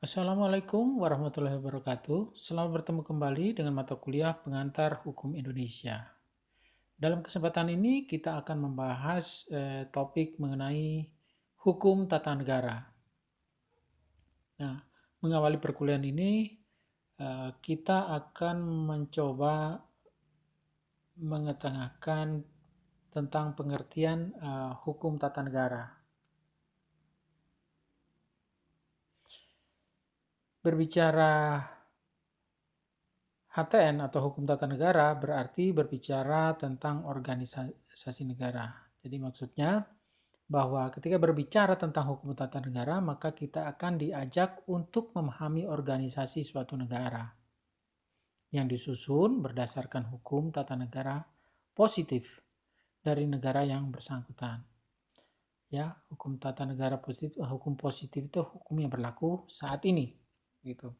Assalamualaikum warahmatullahi wabarakatuh. Selamat bertemu kembali dengan mata kuliah Pengantar Hukum Indonesia. Dalam kesempatan ini kita akan membahas topik mengenai hukum tata negara. Nah, mengawali perkuliahan ini kita akan mencoba mengetengahkan tentang pengertian hukum tata negara. Berbicara HTN atau hukum tata negara berarti berbicara tentang organisasi negara. Jadi maksudnya bahwa ketika berbicara tentang hukum tata negara, maka kita akan diajak untuk memahami organisasi suatu negara yang disusun berdasarkan hukum tata negara positif dari negara yang bersangkutan. Ya, hukum tata negara positif, hukum positif itu hukum yang berlaku saat ini, gitu.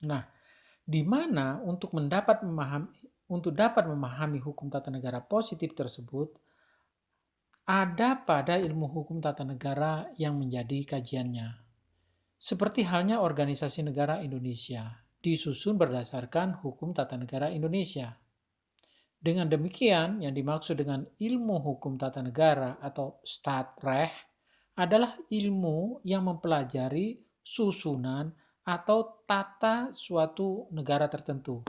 Nah, di mana untuk dapat memahami hukum tata negara positif tersebut, ada pada ilmu hukum tata negara yang menjadi kajiannya. Seperti halnya organisasi negara Indonesia, disusun berdasarkan hukum tata negara Indonesia. Dengan demikian, yang dimaksud dengan ilmu hukum tata negara atau Staatsrecht adalah ilmu yang mempelajari susunan atau tata suatu negara tertentu.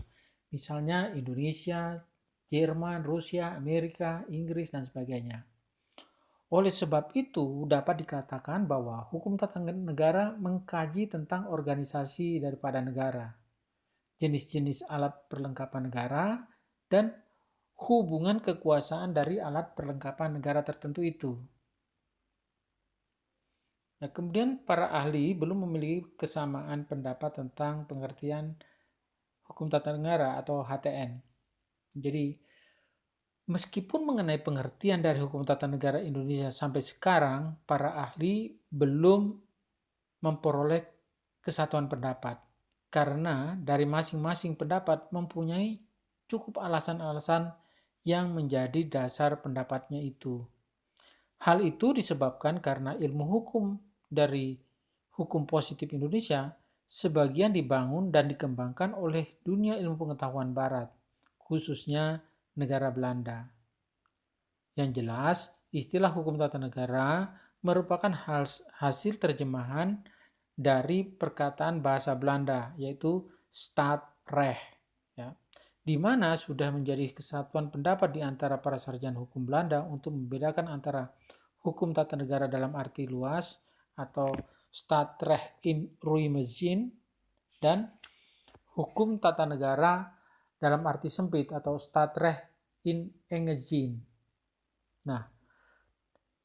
Misalnya Indonesia, Jerman, Rusia, Amerika, Inggris, dan sebagainya. Oleh sebab itu, dapat dikatakan bahwa hukum tata negara mengkaji tentang organisasi daripada negara, jenis-jenis alat perlengkapan negara, dan hubungan kekuasaan dari alat perlengkapan negara tertentu itu. Nah, kemudian para ahli belum memiliki kesamaan pendapat tentang pengertian hukum tata negara atau HTN. Jadi, meskipun mengenai pengertian dari hukum tata negara Indonesia sampai sekarang, para ahli belum memperoleh kesatuan pendapat. Karena dari masing-masing pendapat mempunyai cukup alasan-alasan yang menjadi dasar pendapatnya itu. Hal itu disebabkan karena ilmu hukum dari hukum positif Indonesia sebagian dibangun dan dikembangkan oleh dunia ilmu pengetahuan barat, khususnya negara Belanda. Yang jelas, istilah hukum tata negara merupakan hasil terjemahan dari perkataan bahasa Belanda, yaitu Staatsrecht, ya, di mana sudah menjadi kesatuan pendapat di antara para sarjana hukum Belanda untuk membedakan antara hukum tata negara dalam arti luas atau Staatsrecht in ruime zin dan hukum tata negara dalam arti sempit atau Staatsrecht in enge zin. Nah,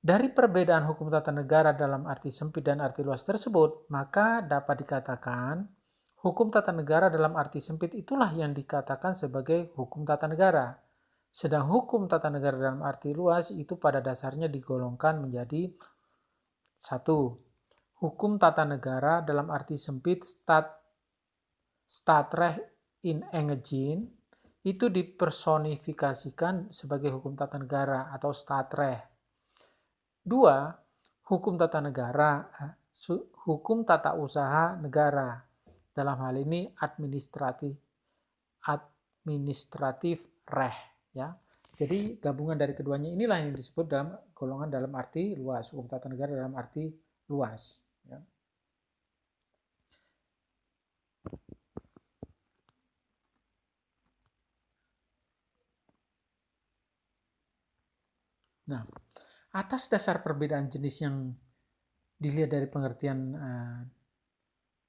dari perbedaan hukum tata negara dalam arti sempit dan arti luas tersebut, maka dapat dikatakan hukum tata negara dalam arti sempit itulah yang dikatakan sebagai hukum tata negara. Sedang hukum tata negara dalam arti luas itu pada dasarnya digolongkan menjadi 1. Hukum tata negara dalam arti sempit Staatsrecht in enge zin itu dipersonifikasikan sebagai hukum tata negara atau Staatsrecht. 2. Hukum tata negara, hukum tata usaha negara. Dalam hal ini administratif recht, ya. Jadi gabungan dari keduanya inilah yang disebut dalam golongan dalam arti luas, hukum tata negara dalam arti luas, ya. Nah, atas dasar perbedaan jenis yang dilihat dari pengertian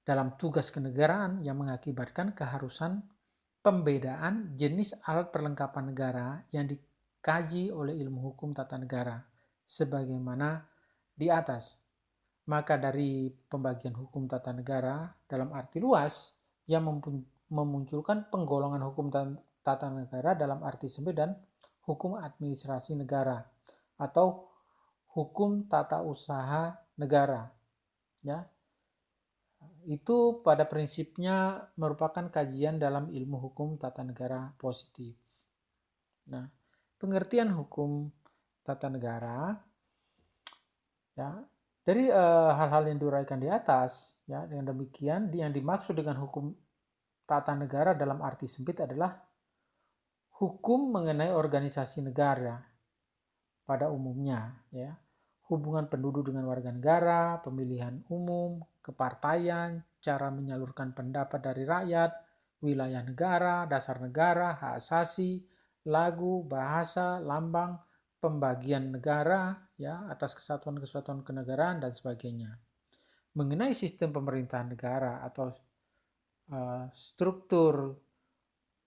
dalam tugas kenegaraan yang mengakibatkan keharusan pembedaan jenis alat perlengkapan negara yang dikaji oleh ilmu hukum tata negara sebagaimana di atas. Maka dari pembagian hukum tata negara dalam arti luas yang memunculkan penggolongan hukum tata negara dalam arti sempit dan hukum administrasi negara atau hukum tata usaha negara, ya. Itu pada prinsipnya merupakan kajian dalam ilmu hukum tata negara positif. Nah, pengertian hukum tata negara, ya, Dari hal-hal yang diuraikan di atas, ya, dengan demikian yang dimaksud dengan hukum tata negara dalam arti sempit adalah hukum mengenai organisasi negara pada umumnya, ya. Hubungan penduduk dengan warga negara, pemilihan umum, kepartaian, cara menyalurkan pendapat dari rakyat, wilayah negara, dasar negara, hak asasi, lagu, bahasa, lambang, pembagian negara, ya, atas kesatuan-kesatuan kenegaraan dan sebagainya. Mengenai sistem pemerintahan negara atau struktur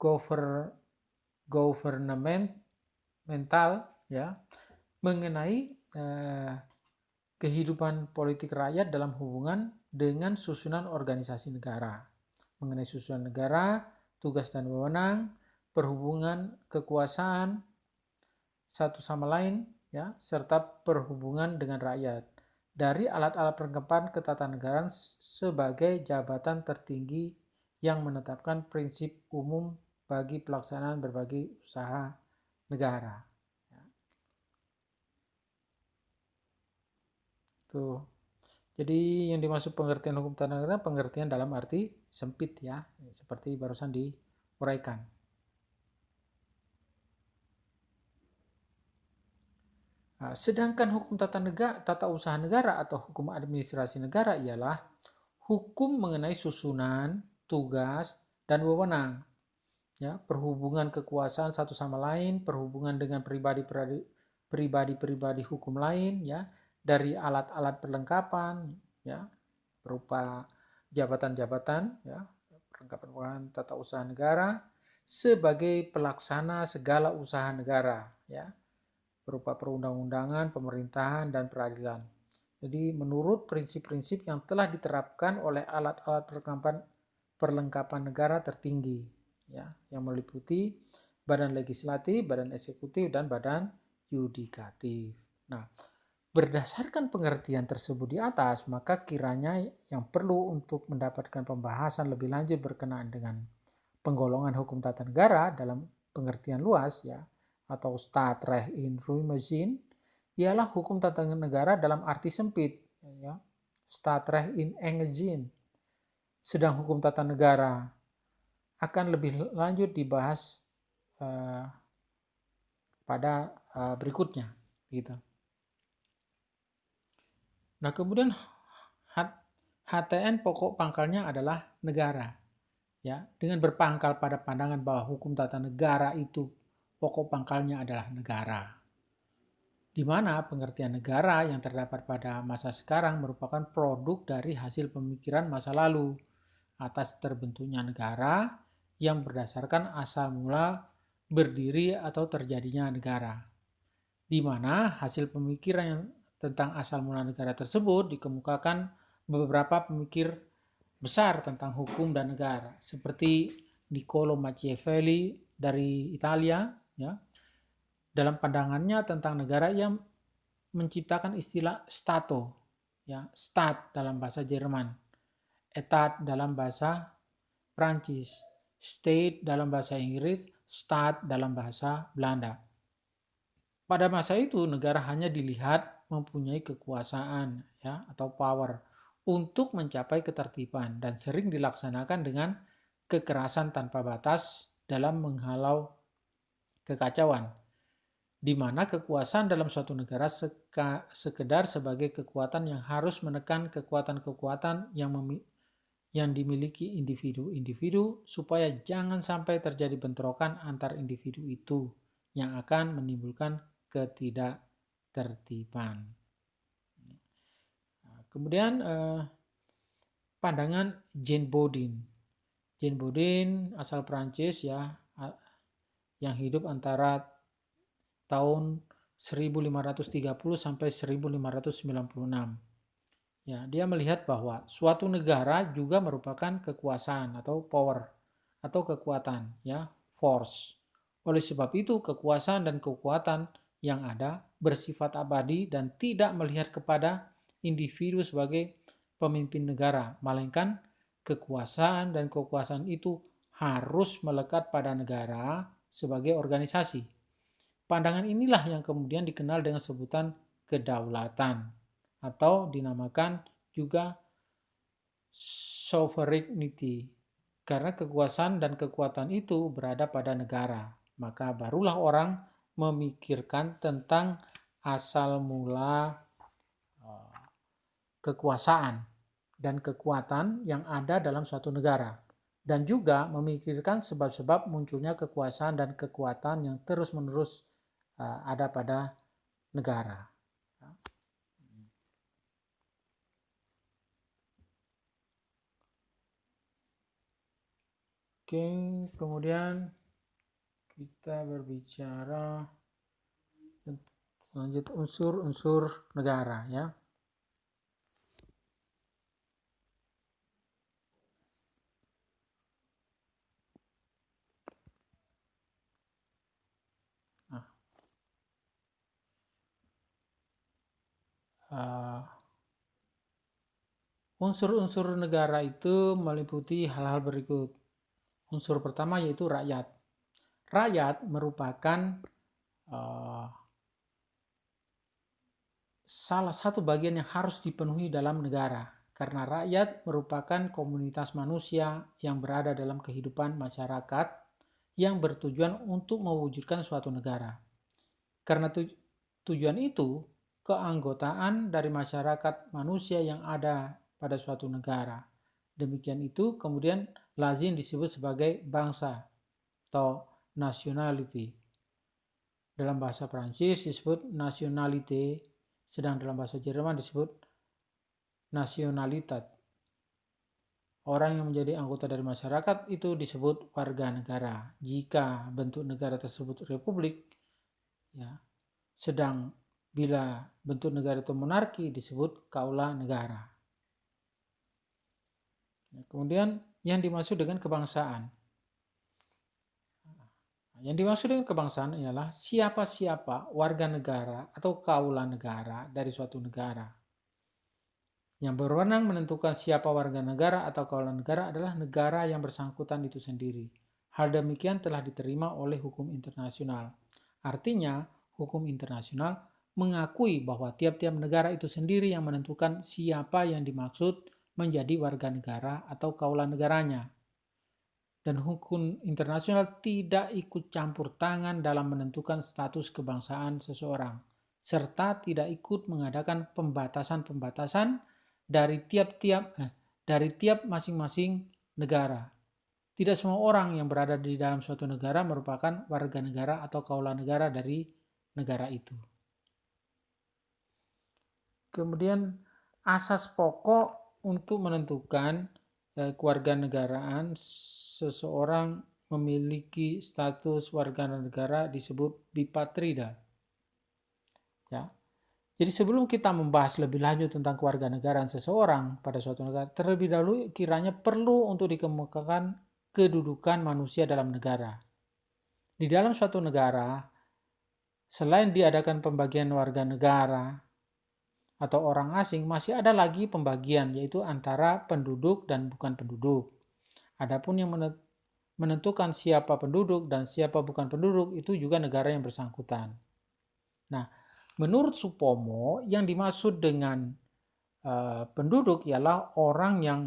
governmental, ya, mengenai kehidupan politik rakyat dalam hubungan dengan susunan organisasi negara. Mengenai susunan negara, tugas dan wewenang, perhubungan kekuasaan satu sama lain, ya, serta perhubungan dengan rakyat. Dari alat-alat perlengkapan ketatanegaraan sebagai jabatan tertinggi yang menetapkan prinsip umum bagi pelaksanaan berbagai usaha negara. Tuh. Jadi yang dimaksud pengertian hukum tata negara, pengertian dalam arti sempit, ya, seperti barusan diuraikan. Nah, sedangkan hukum tata usaha negara atau hukum administrasi negara ialah hukum mengenai susunan, tugas, dan wewenang, ya, perhubungan kekuasaan satu sama lain, perhubungan dengan pribadi-pribadi hukum lain, ya, dari alat-alat perlengkapan, ya, berupa jabatan-jabatan, ya, perlengkapan tata usaha negara sebagai pelaksana segala usaha negara, ya, berupa perundang-undangan, pemerintahan, dan peradilan. Jadi menurut prinsip-prinsip yang telah diterapkan oleh alat-alat perlengkapan negara tertinggi, ya, yang meliputi badan legislatif, badan eksekutif, dan badan yudikatif. Nah, berdasarkan pengertian tersebut di atas, maka kiranya yang perlu untuk mendapatkan pembahasan lebih lanjut berkenaan dengan penggolongan hukum tata negara dalam pengertian luas, ya, atau Staatsrecht in Ruimzin, ialah hukum tata negara dalam arti sempit, ya, Staatsrecht in enge zin. Sedang hukum tata negara akan lebih lanjut dibahas pada berikutnya, gitu. Nah, kemudian HTN pokok pangkalnya adalah negara, ya, dengan berpangkal pada pandangan bahwa hukum tata negara itu pokok pangkalnya adalah negara, di mana pengertian negara yang terdapat pada masa sekarang merupakan produk dari hasil pemikiran masa lalu atas terbentuknya negara yang berdasarkan asal mula berdiri atau terjadinya negara, di mana hasil pemikiran tentang asal mula negara tersebut dikemukakan beberapa pemikir besar tentang hukum dan negara, seperti Niccolo Machiavelli dari Italia, ya, dalam pandangannya tentang negara yang menciptakan istilah Stato, ya, Staat dalam bahasa Jerman, Etat dalam bahasa Prancis, State dalam bahasa Inggris, Staat dalam bahasa Belanda. Pada masa itu negara hanya dilihat mempunyai kekuasaan, ya, atau power untuk mencapai ketertiban dan sering dilaksanakan dengan kekerasan tanpa batas dalam menghalau kekacauan, di mana kekuasaan dalam suatu negara sekedar sebagai kekuatan yang harus menekan kekuatan-kekuatan yang dimiliki individu-individu supaya jangan sampai terjadi bentrokan antar individu itu yang akan menimbulkan ketidaktertiban. Kemudian pandangan Jean Bodin. Jean Bodin asal Prancis, ya, yang hidup antara tahun 1530 sampai 1596. Ya, dia melihat bahwa suatu negara juga merupakan kekuasaan atau power atau kekuatan, ya, force. Oleh sebab itu, kekuasaan dan kekuatan yang ada bersifat abadi dan tidak melihat kepada individu sebagai pemimpin negara, melainkan kekuasaan dan kekuasaan itu harus melekat pada negara sebagai organisasi. Pandangan inilah yang kemudian dikenal dengan sebutan kedaulatan. atau dinamakan juga sovereignty. Karena kekuasaan dan kekuatan itu berada pada negara, maka barulah orang memikirkan tentang asal mula kekuasaan dan kekuatan yang ada dalam suatu negara, dan juga memikirkan sebab-sebab munculnya kekuasaan dan kekuatan yang terus-menerus ada pada negara. Oke, kemudian kita berbicara selanjutnya unsur-unsur negara ya. Unsur-unsur negara itu meliputi hal-hal berikut. Unsur pertama yaitu rakyat. Rakyat merupakan salah satu bagian yang harus dipenuhi dalam negara, karena rakyat merupakan komunitas manusia yang berada dalam kehidupan masyarakat yang bertujuan untuk mewujudkan suatu negara. Karena tujuan itu, keanggotaan dari masyarakat manusia yang ada pada suatu negara. Demikian itu kemudian lazim disebut sebagai bangsa atau nationality. Dalam bahasa Prancis disebut nationalité, sedang dalam bahasa Jerman disebut nationalitat. Orang yang menjadi anggota dari masyarakat itu disebut warga negara. Jika bentuk negara tersebut republik, ya, sedang bila bentuk negara itu monarki disebut kaula negara. Kemudian yang dimaksud dengan kebangsaan. Yang dimaksud dengan kebangsaan ialah siapa-siapa warga negara atau kaula negara dari suatu negara. Yang berwenang menentukan siapa warga negara atau kaula negara adalah negara yang bersangkutan itu sendiri. Hal demikian telah diterima oleh hukum internasional. Artinya, hukum internasional mengakui bahwa tiap-tiap negara itu sendiri yang menentukan siapa yang dimaksud menjadi warga negara atau kaula negaranya. Dan hukum internasional tidak ikut campur tangan dalam menentukan status kebangsaan seseorang, serta tidak ikut mengadakan pembatasan-pembatasan dari tiap masing-masing negara. Tidak semua orang yang berada di dalam suatu negara merupakan warga negara atau kaula negara dari negara itu. Kemudian asas pokok untuk menentukan kewarganegaraan seseorang memiliki status warga negara disebut bipatrida. Ya. Jadi sebelum kita membahas lebih lanjut tentang kewarganegaraan seseorang pada suatu negara, terlebih dahulu kiranya perlu untuk dikemukakan kedudukan manusia dalam negara. Di dalam suatu negara, selain diadakan pembagian warga negara atau orang asing, masih ada lagi pembagian, yaitu antara penduduk dan bukan penduduk. Adapun yang menentukan siapa penduduk dan siapa bukan penduduk itu juga negara yang bersangkutan. Nah, menurut Supomo, yang dimaksud dengan penduduk ialah orang yang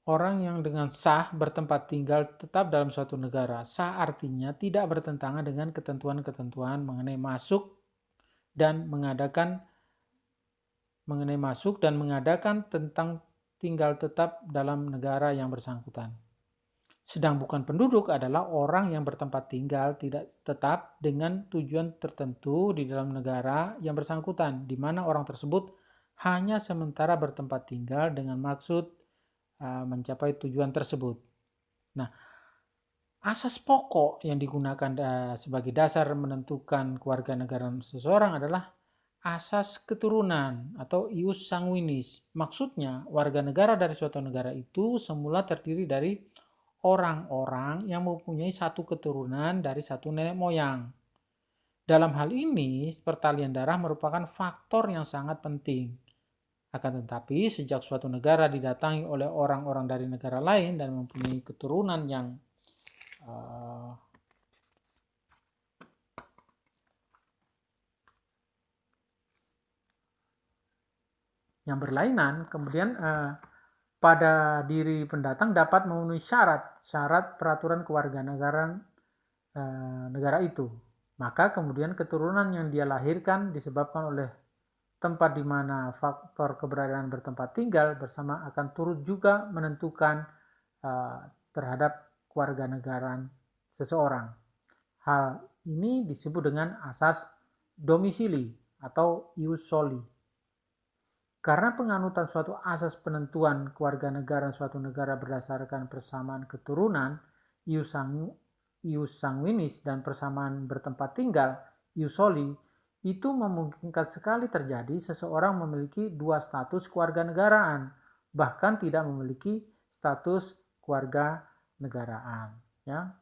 orang yang dengan sah bertempat tinggal tetap dalam suatu negara. Sah artinya tidak bertentangan dengan ketentuan-ketentuan mengenai masuk dan mengadakan tentang tinggal tetap dalam negara yang bersangkutan. Sedang bukan penduduk adalah orang yang bertempat tinggal tidak tetap dengan tujuan tertentu di dalam negara yang bersangkutan, di mana orang tersebut hanya sementara bertempat tinggal dengan maksud mencapai tujuan tersebut. Nah, asas pokok yang digunakan sebagai dasar menentukan kewarganegaraan seseorang adalah asas keturunan atau ius sanguinis. Maksudnya, warga negara dari suatu negara itu semula terdiri dari orang-orang yang mempunyai satu keturunan dari satu nenek moyang. Dalam hal ini, pertalian darah merupakan faktor yang sangat penting. Akan tetapi, sejak suatu negara didatangi oleh orang-orang dari negara lain dan mempunyai keturunan yang berlainan, kemudian pada diri pendatang dapat memenuhi syarat peraturan kewarganegaraan negara itu. Maka kemudian keturunan yang dia lahirkan disebabkan oleh tempat di mana faktor keberadaan bertempat tinggal bersama akan turut juga menentukan terhadap kewarganegaraan seseorang. Hal ini disebut dengan asas domisili atau ius soli. Karena penganutan suatu asas penentuan kewarganegaraan suatu negara berdasarkan persamaan keturunan, ius sanguinis, dan persamaan bertempat tinggal, ius soli, itu memungkinkan sekali terjadi seseorang memiliki dua status kewarganegaraan, bahkan tidak memiliki status kewarganegaraan. Ya.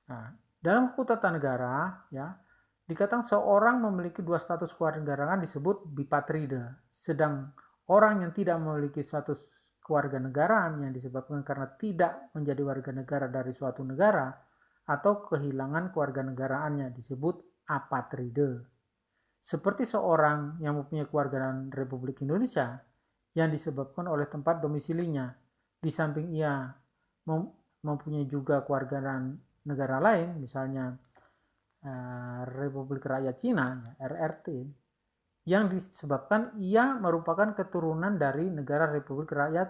Nah, dalam hukum tata negara, ya, dikatakan seorang memiliki dua status kewarganegaraan disebut bipatride, sedang orang yang tidak memiliki status kewarganegaraan yang disebabkan karena tidak menjadi warga negara dari suatu negara atau kehilangan kewarganegaraannya disebut apatride. Seperti seorang yang mempunyai kewarganegaraan Republik Indonesia yang disebabkan oleh tempat domisilinya, di samping ia mempunyai juga kewarganegaraan negara lain, misalnya Republik Rakyat Cina, RRT, yang disebabkan ia merupakan keturunan dari negara Republik Rakyat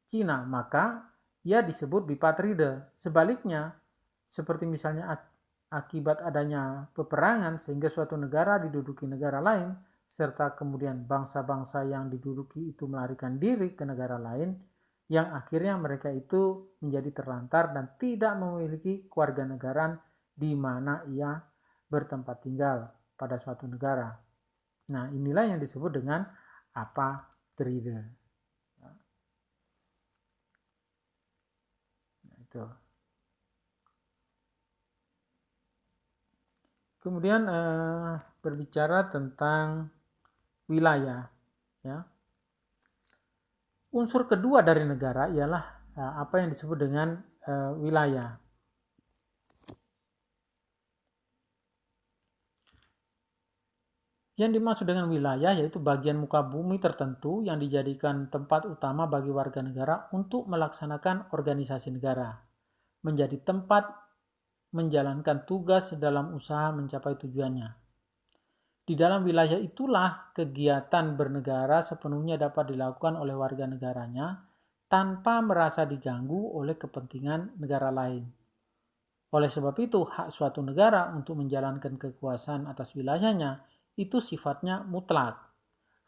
Cina, maka ia disebut bipatride. Sebaliknya, seperti misalnya akibat adanya peperangan sehingga suatu negara diduduki negara lain, serta kemudian bangsa-bangsa yang diduduki itu melarikan diri ke negara lain, yang akhirnya mereka itu menjadi terlantar dan tidak memiliki kewarganegaraan di mana ia bertempat tinggal pada suatu negara. Nah, inilah yang disebut dengan apatride. Nah, itu. Kemudian berbicara tentang wilayah, ya. Unsur kedua dari negara ialah apa yang disebut dengan wilayah. Yang dimaksud dengan wilayah yaitu bagian muka bumi tertentu yang dijadikan tempat utama bagi warga negara untuk melaksanakan organisasi negara, menjadi tempat menjalankan tugas dalam usaha mencapai tujuannya. Di dalam wilayah itulah kegiatan bernegara sepenuhnya dapat dilakukan oleh warga negaranya tanpa merasa diganggu oleh kepentingan negara lain. Oleh sebab itu, hak suatu negara untuk menjalankan kekuasaan atas wilayahnya itu sifatnya mutlak.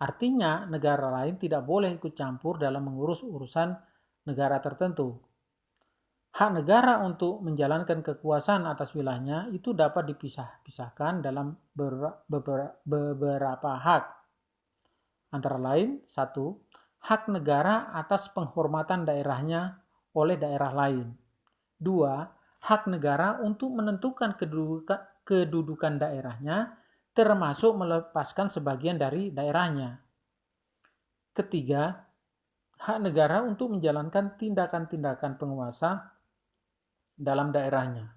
Artinya, negara lain tidak boleh ikut campur dalam mengurus urusan negara tertentu. Hak negara untuk menjalankan kekuasaan atas wilayahnya itu dapat dipisah-pisahkan dalam beberapa hak. Antara lain, 1. Hak negara atas penghormatan daerahnya oleh daerah lain. 2. Hak negara untuk menentukan kedudukan daerahnya, termasuk melepaskan sebagian dari daerahnya. Ketiga, hak negara untuk menjalankan tindakan-tindakan penguasa dalam daerahnya.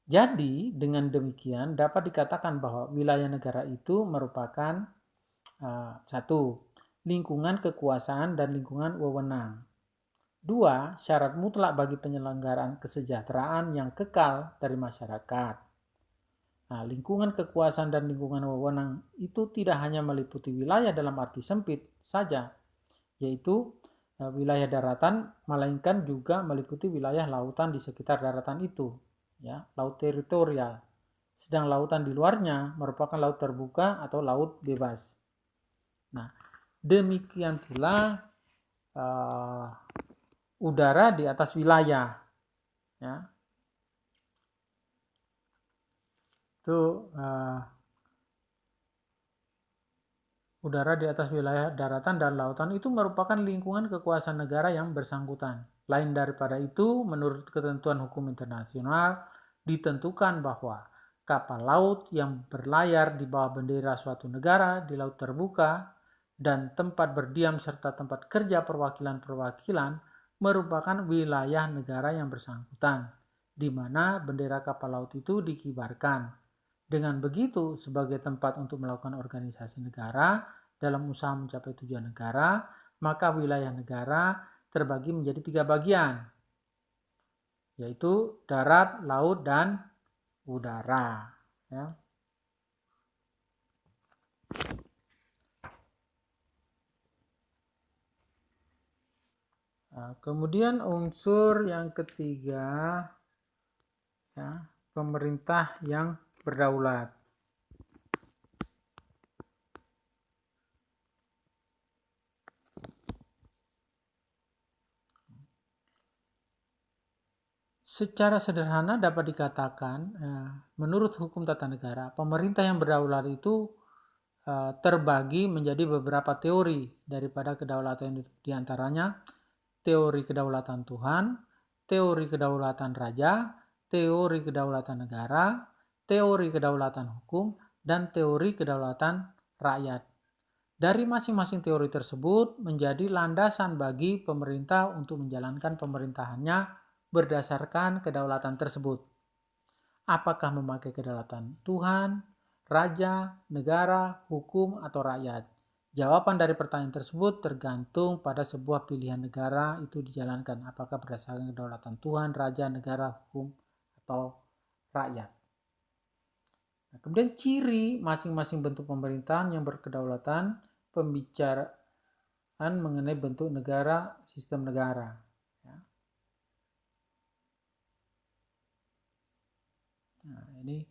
Jadi, dengan demikian dapat dikatakan bahwa wilayah negara itu merupakan 1. Lingkungan kekuasaan dan lingkungan wewenang. 2. Syarat mutlak bagi penyelenggaraan kesejahteraan yang kekal dari masyarakat. Nah, lingkungan kekuasaan dan lingkungan wewenang itu tidak hanya meliputi wilayah dalam arti sempit saja, yaitu wilayah daratan, melainkan juga meliputi wilayah lautan di sekitar daratan itu, ya, laut teritorial. Sedang lautan di luarnya merupakan laut terbuka atau laut bebas. Nah, demikian pula udara di atas wilayah, ya. Itu udara di atas wilayah daratan dan lautan itu merupakan lingkungan kekuasaan negara yang bersangkutan. Lain daripada itu, menurut ketentuan hukum internasional, ditentukan bahwa kapal laut yang berlayar di bawah bendera suatu negara di laut terbuka dan tempat berdiam serta tempat kerja perwakilan-perwakilan merupakan wilayah negara yang bersangkutan, di mana bendera kapal laut itu dikibarkan. Dengan begitu, sebagai tempat untuk melakukan organisasi negara dalam usaha mencapai tujuan negara, maka wilayah negara terbagi menjadi 3 bagian, yaitu darat, laut, dan udara. Ya. Nah, kemudian unsur yang ketiga, ya, pemerintah yang berdaulat. Secara sederhana dapat dikatakan, menurut hukum tata negara, pemerintah yang berdaulat itu terbagi menjadi beberapa teori daripada kedaulatan itu. Di antaranya teori kedaulatan Tuhan, teori kedaulatan raja, teori kedaulatan negara, teori kedaulatan hukum, dan teori kedaulatan rakyat. Dari masing-masing teori tersebut menjadi landasan bagi pemerintah untuk menjalankan pemerintahannya berdasarkan kedaulatan tersebut. Apakah memakai kedaulatan Tuhan, raja, negara, hukum, atau rakyat? Jawaban dari pertanyaan tersebut tergantung pada sebuah pilihan negara itu dijalankan. Apakah berdasarkan kedaulatan Tuhan, raja, negara, hukum, atau rakyat. Nah, kemudian ciri masing-masing bentuk pemerintahan yang berkedaulatan, pembicaraan mengenai bentuk negara, sistem negara. Nah, ini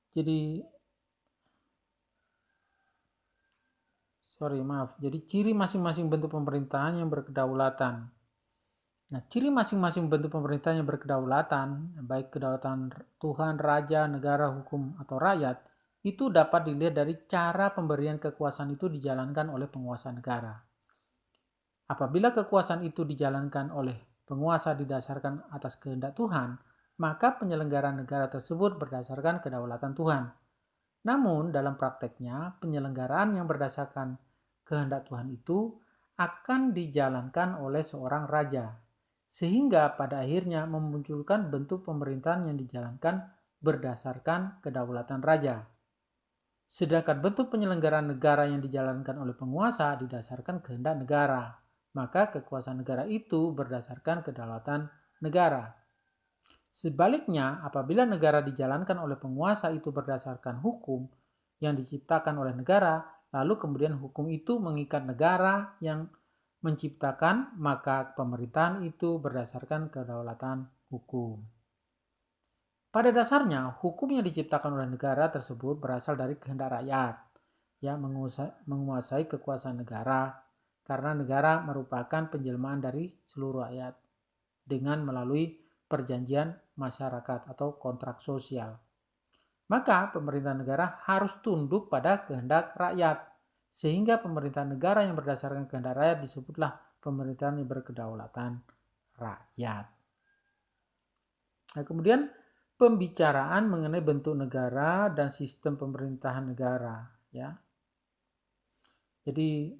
jadi Jadi ciri masing-masing bentuk pemerintahan yang berkedaulatan. Nah, ciri masing-masing bentuk pemerintahan yang berkedaulatan, baik kedaulatan Tuhan, raja, negara, hukum, atau rakyat, itu dapat dilihat dari cara pemberian kekuasaan itu dijalankan oleh penguasa negara. Apabila kekuasaan itu dijalankan oleh penguasa didasarkan atas kehendak Tuhan, maka penyelenggaraan negara tersebut berdasarkan kedaulatan Tuhan. Namun, dalam prakteknya, penyelenggaraan yang berdasarkan kehendak Tuhan itu akan dijalankan oleh seorang raja, sehingga pada akhirnya memunculkan bentuk pemerintahan yang dijalankan berdasarkan kedaulatan raja. Sedangkan bentuk penyelenggaraan negara yang dijalankan oleh penguasa didasarkan kehendak negara, maka kekuasaan negara itu berdasarkan kedaulatan negara. Sebaliknya, apabila negara dijalankan oleh penguasa itu berdasarkan hukum yang diciptakan oleh negara, lalu kemudian hukum itu mengikat negara yang menciptakan, maka pemerintahan itu berdasarkan kedaulatan hukum. Pada dasarnya, hukum yang diciptakan oleh negara tersebut berasal dari kehendak rakyat yang menguasai kekuasaan negara, karena negara merupakan penjelmaan dari seluruh rakyat dengan melalui perjanjian masyarakat atau kontrak sosial. Maka pemerintah negara harus tunduk pada kehendak rakyat. Sehingga pemerintahan negara yang berdasarkan kehendak rakyat disebutlah pemerintahan yang berkedaulatan rakyat. Nah, kemudian pembicaraan mengenai bentuk negara dan sistem pemerintahan negara. Ya. Jadi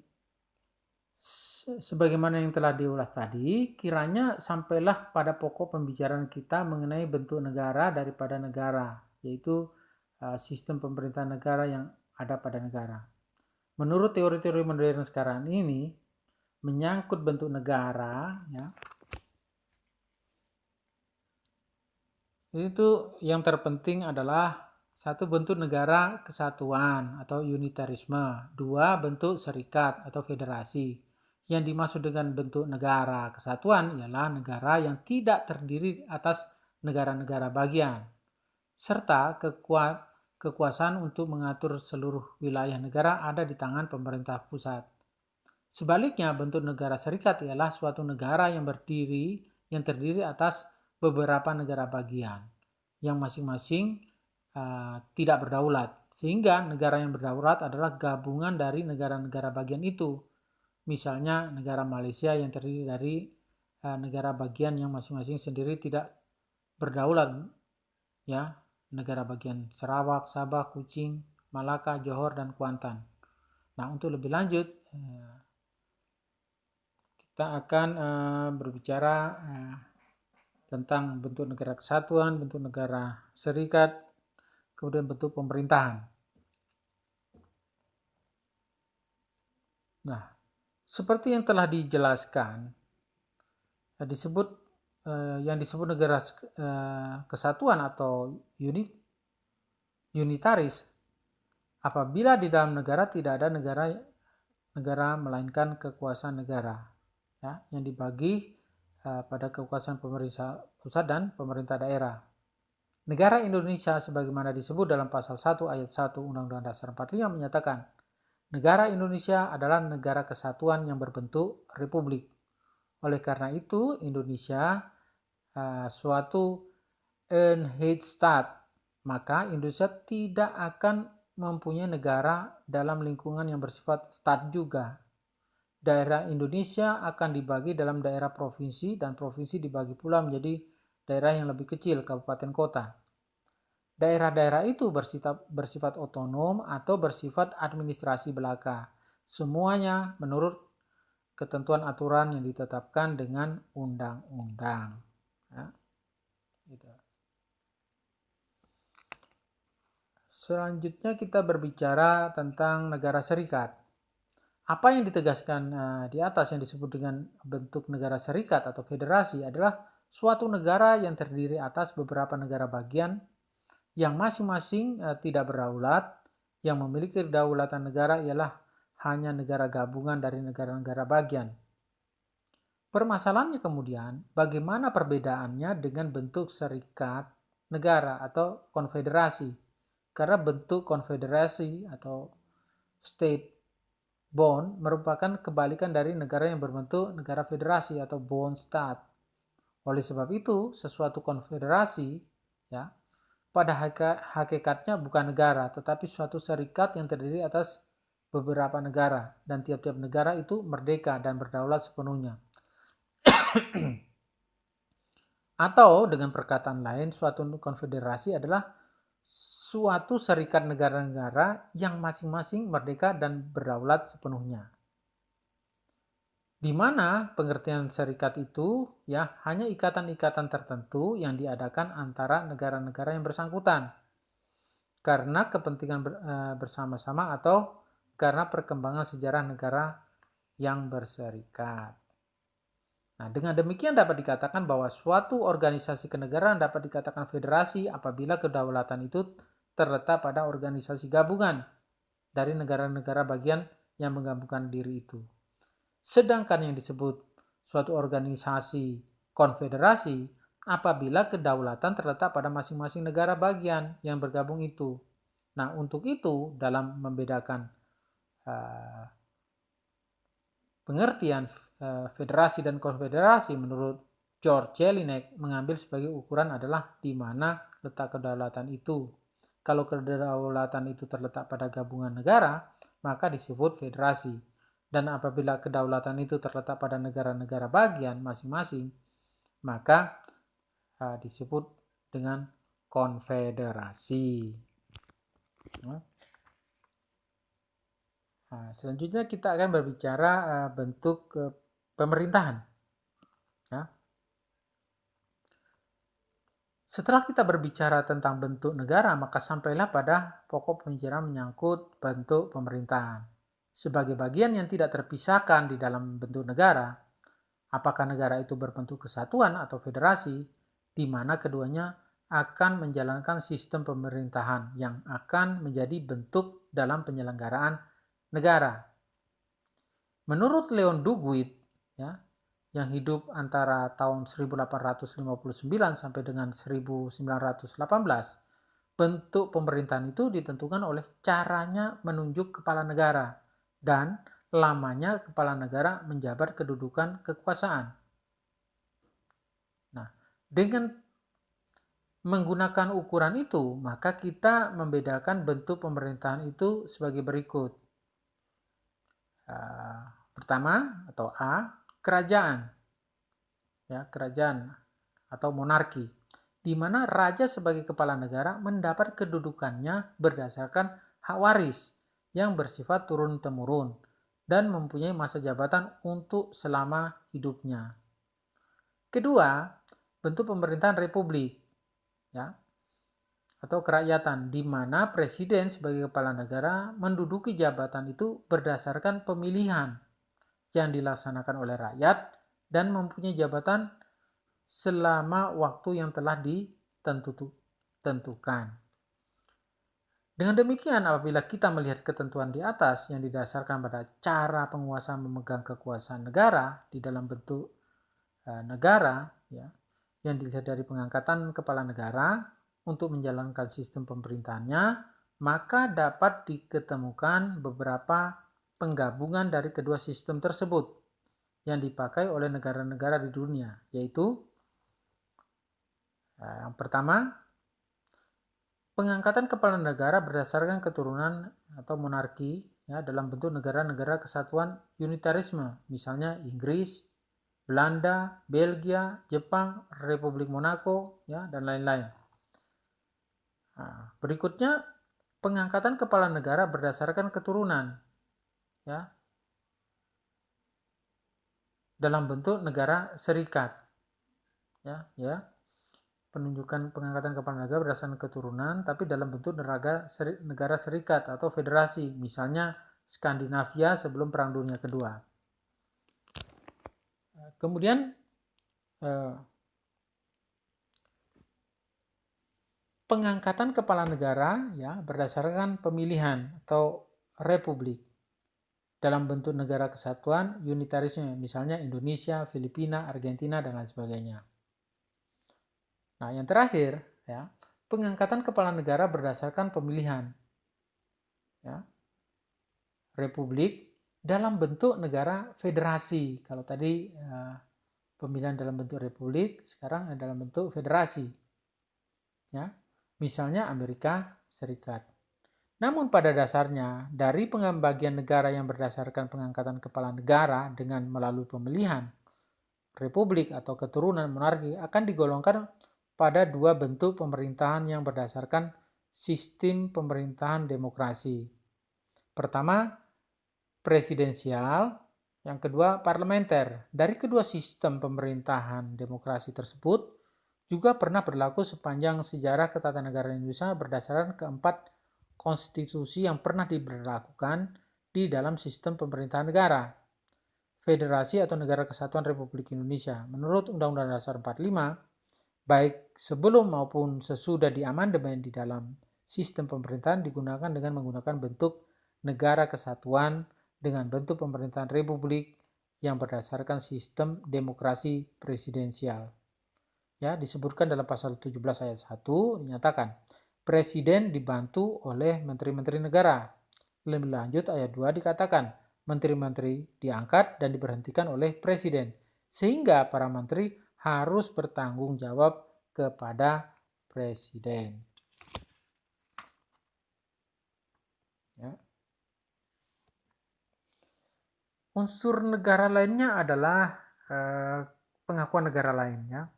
sebagaimana yang telah diulas tadi, kiranya sampailah pada pokok pembicaraan kita mengenai bentuk negara daripada negara, yaitu sistem pemerintahan negara yang ada pada negara. Menurut teori-teori modern sekarang ini, menyangkut bentuk negara, ya, itu yang terpenting adalah satu, bentuk negara kesatuan atau unitarisme. Dua, bentuk serikat atau federasi. Yang dimaksud dengan bentuk negara kesatuan ialah negara yang tidak terdiri atas negara-negara bagian, serta kekuasaan untuk mengatur seluruh wilayah negara ada di tangan pemerintah pusat. Sebaliknya, bentuk negara serikat ialah suatu negara yang terdiri atas beberapa negara bagian yang masing-masing tidak berdaulat, sehingga negara yang berdaulat adalah gabungan dari negara-negara bagian itu. Misalnya negara Malaysia yang terdiri dari negara bagian yang masing-masing sendiri tidak berdaulat, ya, negara bagian Sarawak, Sabah, Kuching, Malaka, Johor, dan Kuantan. Nah, untuk lebih lanjut, kita akan berbicara tentang bentuk negara kesatuan, bentuk negara serikat, kemudian bentuk pemerintahan. Nah, seperti yang telah dijelaskan, yang disebut negara kesatuan atau unitaris apabila di dalam negara tidak ada negara melainkan kekuasaan negara, ya, yang dibagi pada kekuasaan pemerintah pusat dan pemerintah daerah. Negara Indonesia sebagaimana disebut dalam pasal 1 ayat 1 Undang-Undang Dasar 45 menyatakan, negara Indonesia adalah negara kesatuan yang berbentuk republik. Oleh karena itu, Indonesia suatu Eenheidsstaat, maka Indonesia tidak akan mempunyai negara dalam lingkungan yang bersifat stat juga. Daerah Indonesia akan dibagi dalam daerah provinsi dan provinsi dibagi pula menjadi daerah yang lebih kecil, kabupaten kota. Daerah-daerah itu bersifat otonom atau bersifat administrasi belaka. Semuanya menurut ketentuan aturan yang ditetapkan dengan undang-undang. Ya, gitu. Selanjutnya kita berbicara tentang negara serikat. Apa yang ditegaskan di atas yang disebut dengan bentuk negara serikat atau federasi adalah suatu negara yang terdiri atas beberapa negara bagian yang masing-masing tidak berdaulat, yang memiliki kedaulatan negara ialah hanya negara gabungan dari negara-negara bagian. Permasalahannya kemudian, bagaimana perbedaannya dengan bentuk serikat negara atau konfederasi? Karena bentuk konfederasi atau state bond merupakan kebalikan dari negara yang berbentuk negara federasi atau bond stat. Oleh sebab itu, sesuatu konfederasi, ya, pada hakikatnya bukan negara, tetapi suatu serikat yang terdiri atas beberapa negara, dan tiap-tiap negara itu merdeka dan berdaulat sepenuhnya. Atau dengan perkataan lain, suatu konfederasi adalah suatu serikat negara-negara yang masing-masing merdeka dan berdaulat sepenuhnya. Di mana pengertian serikat itu ya hanya ikatan-ikatan tertentu yang diadakan antara negara-negara yang bersangkutan karena kepentingan bersama-sama atau karena perkembangan sejarah negara yang berserikat. Nah, dengan demikian dapat dikatakan bahwa suatu organisasi kenegaraan dapat dikatakan federasi apabila kedaulatan itu terletak pada organisasi gabungan dari negara-negara bagian yang menggabungkan diri itu. Sedangkan yang disebut suatu organisasi konfederasi apabila kedaulatan terletak pada masing-masing negara bagian yang bergabung itu. Nah, untuk itu dalam membedakan pengertian federasi dan konfederasi menurut George Jelinek mengambil sebagai ukuran adalah di mana letak kedaulatan itu. Kalau kedaulatan itu terletak pada gabungan negara, maka disebut federasi. Dan apabila kedaulatan itu terletak pada negara-negara bagian masing-masing, maka disebut dengan konfederasi. Nah, selanjutnya kita akan berbicara bentuk pemerintahan. Ya. Setelah kita berbicara tentang bentuk negara, maka sampailah pada pokok pembicaraan menyangkut bentuk pemerintahan. Sebagai bagian yang tidak terpisahkan di dalam bentuk negara, apakah negara itu berbentuk kesatuan atau federasi, di mana keduanya akan menjalankan sistem pemerintahan yang akan menjadi bentuk dalam penyelenggaraan negara. Menurut Leon Duguid, ya, yang hidup antara tahun 1859 sampai dengan 1918, bentuk pemerintahan itu ditentukan oleh caranya menunjuk kepala negara dan lamanya kepala negara menjabat kedudukan kekuasaan. Nah, dengan menggunakan ukuran itu, maka kita membedakan bentuk pemerintahan itu sebagai berikut. Pertama atau A, kerajaan. Ya, kerajaan atau monarki. di mana raja sebagai kepala negara mendapat kedudukannya berdasarkan hak waris yang bersifat turun-temurun dan mempunyai masa jabatan untuk selama hidupnya. Kedua, bentuk pemerintahan republik, ya, atau kerakyatan, di mana presiden sebagai kepala negara menduduki jabatan itu berdasarkan pemilihan yang dilaksanakan oleh rakyat dan mempunyai jabatan selama waktu yang telah ditentukan. Dengan demikian, apabila kita melihat ketentuan di atas yang didasarkan pada cara penguasa memegang kekuasaan negara di dalam bentuk negara, ya, yang dilihat dari pengangkatan kepala negara untuk menjalankan sistem pemerintahannya, maka dapat diketemukan beberapa penggabungan dari kedua sistem tersebut yang dipakai oleh negara-negara di dunia, yaitu yang pertama, pengangkatan kepala negara berdasarkan keturunan atau monarki, ya, dalam bentuk negara-negara kesatuan unitarisme, misalnya Inggris, Belanda, Belgia, Jepang, Republik Monaco, ya, dan lain-lain. Nah, berikutnya, pengangkatan kepala negara berdasarkan keturunan, ya, dalam bentuk negara serikat, ya. Penunjukan pengangkatan kepala negara berdasarkan keturunan, tapi dalam bentuk negara serikat atau federasi, misalnya Skandinavia sebelum Perang Dunia Kedua. Kemudian pengangkatan kepala negara, ya, berdasarkan pemilihan atau republik dalam bentuk negara kesatuan unitarisme, misalnya Indonesia, Filipina, Argentina, dan lain sebagainya. Nah, yang terakhir, ya, pengangkatan kepala negara berdasarkan pemilihan, ya, republik dalam bentuk negara federasi. Kalau tadi pemilihan dalam bentuk republik, sekarang dalam bentuk federasi, ya, misalnya Amerika Serikat. Namun pada dasarnya, dari pembagian negara yang berdasarkan pengangkatan kepala negara dengan melalui pemilihan republik atau keturunan monarki akan digolongkan pada dua bentuk pemerintahan yang berdasarkan sistem pemerintahan demokrasi. Pertama, presidensial, yang kedua parlementer. Dari kedua sistem pemerintahan demokrasi tersebut juga pernah berlaku sepanjang sejarah ketatanegaraan Indonesia berdasarkan keempat konstitusi yang pernah diberlakukan di dalam sistem pemerintahan negara. Federasi atau Negara Kesatuan Republik Indonesia. Menurut Undang-Undang Dasar 45, baik sebelum maupun sesudah diamandemen di dalam sistem pemerintahan digunakan dengan menggunakan bentuk negara kesatuan dengan bentuk pemerintahan republik yang berdasarkan sistem demokrasi presidensial. Ya, disebutkan dalam pasal 17 ayat 1 dinyatakan presiden dibantu oleh menteri-menteri negara. Lebih lanjut ayat 2 dikatakan menteri-menteri diangkat dan diberhentikan oleh presiden sehingga para menteri harus bertanggung jawab kepada presiden. Ya. Unsur negara lainnya adalah pengakuan negara lainnya.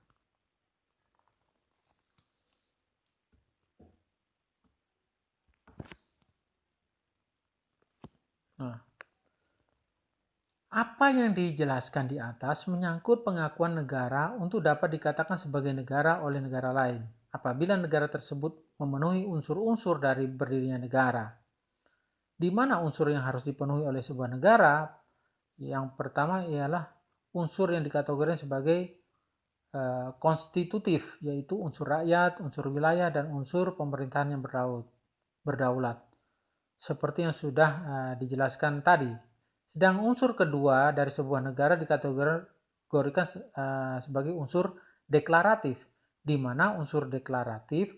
Nah, apa yang dijelaskan di atas menyangkut pengakuan negara untuk dapat dikatakan sebagai negara oleh negara lain apabila negara tersebut memenuhi unsur-unsur dari berdirinya negara. Di mana unsur yang harus dipenuhi oleh sebuah negara? Yang pertama ialah unsur yang dikategorikan sebagai konstitutif, yaitu unsur rakyat, unsur wilayah, dan unsur pemerintahan yang berdaulat. Seperti yang sudah dijelaskan tadi. Sedang unsur kedua dari sebuah negara dikategorikan sebagai unsur deklaratif, di mana unsur deklaratif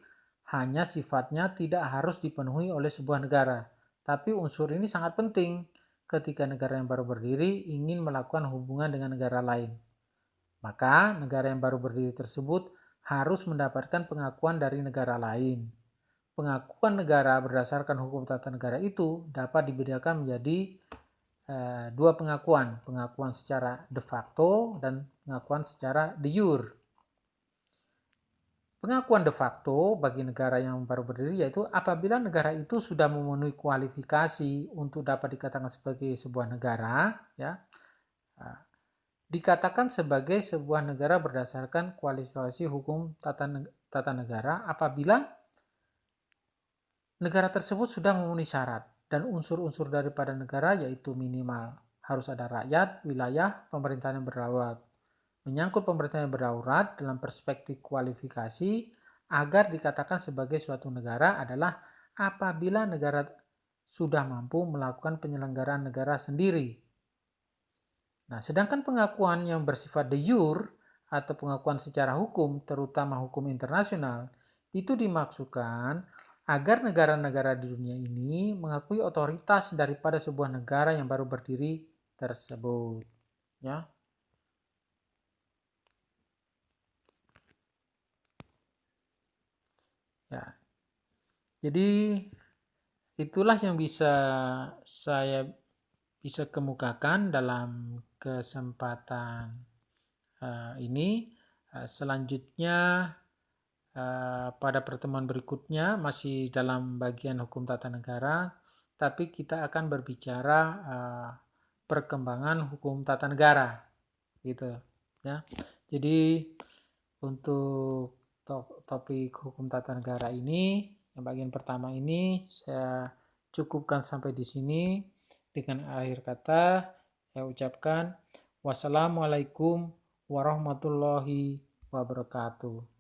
hanya sifatnya tidak harus dipenuhi oleh sebuah negara. Tapi unsur ini sangat penting ketika negara yang baru berdiri ingin melakukan hubungan dengan negara lain. Maka negara yang baru berdiri tersebut harus mendapatkan pengakuan dari negara lain. Pengakuan negara berdasarkan hukum tata negara itu dapat dibedakan menjadi dua pengakuan secara de facto dan pengakuan secara de jure. Pengakuan de facto bagi negara yang baru berdiri yaitu apabila negara itu sudah memenuhi kualifikasi untuk dapat dikatakan sebagai sebuah negara, ya, dikatakan sebagai sebuah negara berdasarkan kualifikasi hukum tata negara apabila negara tersebut sudah memenuhi syarat dan unsur-unsur daripada negara yaitu minimal harus ada rakyat, wilayah, pemerintahan yang berdaulat. Menyangkut pemerintahan yang berdaulat dalam perspektif kualifikasi agar dikatakan sebagai suatu negara adalah apabila negara sudah mampu melakukan penyelenggaraan negara sendiri. Nah, sedangkan pengakuan yang bersifat de jure atau pengakuan secara hukum, terutama hukum internasional, itu dimaksudkan agar negara-negara di dunia ini mengakui otoritas daripada sebuah negara yang baru berdiri tersebut. Ya. Ya. Jadi itulah yang bisa saya bisa kemukakan dalam kesempatan ini. Selanjutnya pada pertemuan berikutnya masih dalam bagian hukum tata negara, tapi kita akan berbicara perkembangan hukum tata negara, gitu ya. Jadi untuk topik hukum tata negara ini, yang bagian pertama ini saya cukupkan sampai di sini. Dengan akhir kata, saya ucapkan wassalamualaikum warahmatullahi wabarakatuh.